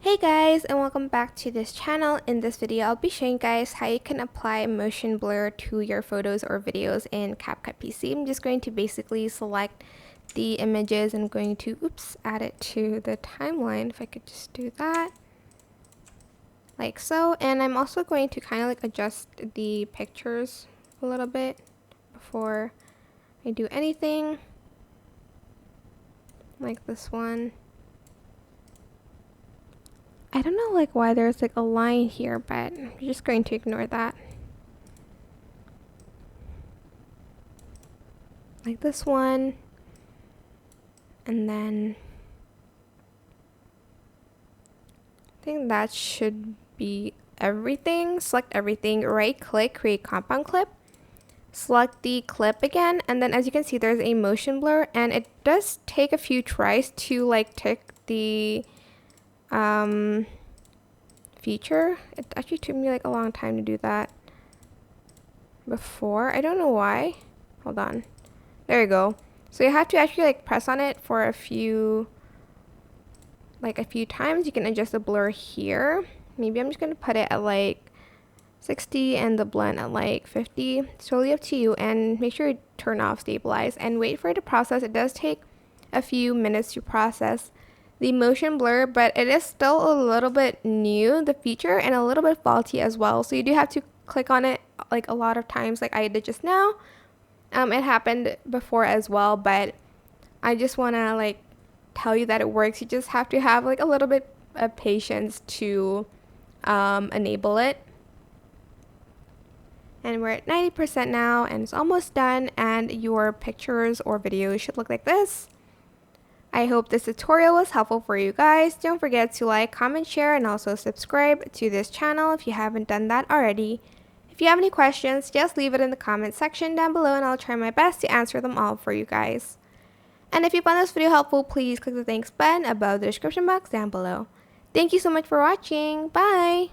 Hey guys, and welcome back to this channel. In this video, I'll be showing you guys how you can apply motion blur to your photos or videos in CapCut PC. I'm just going to basically select the images and I'm going to, add it to the timeline. If I could just do that. Like so. And I'm also going to kind of like adjust the pictures a little bit before I do anything. Like this one. I don't know like why there's like a line here, but I'm just going to ignore that. Like this one. And then I think that should be everything. Select everything, right click, create compound clip. Select the clip again, and then as you can see there's a motion blur, and it does take a few tries to like tick the feature. It actually took me like a long time to do that before. I don't know why. Hold on. There you go. So you have to actually like press on it for a few times. You can adjust the blur here. Maybe I'm just gonna put it at like 60 and the blend at like 50. It's totally up to you, and make sure you turn off stabilize and wait for it to process. It does take a few minutes to process the motion blur, but it is still a little bit new, the feature, and a little bit faulty as well. So you do have to click on it like a lot of times like I did just now. It happened before as well, but I just want to like tell you that it works. You just have to have like a little bit of patience to enable it. And we're at 90% now, and it's almost done, and your pictures or videos should look like this. I hope this tutorial was helpful for you guys. Don't forget to like, comment, share, and also subscribe to this channel if you haven't done that already. If you have any questions, just leave it in the comment section down below, and I'll try my best to answer them all for you guys. And if you found this video helpful, please click the thanks button above the description box down below. Thank you so much for watching. Bye!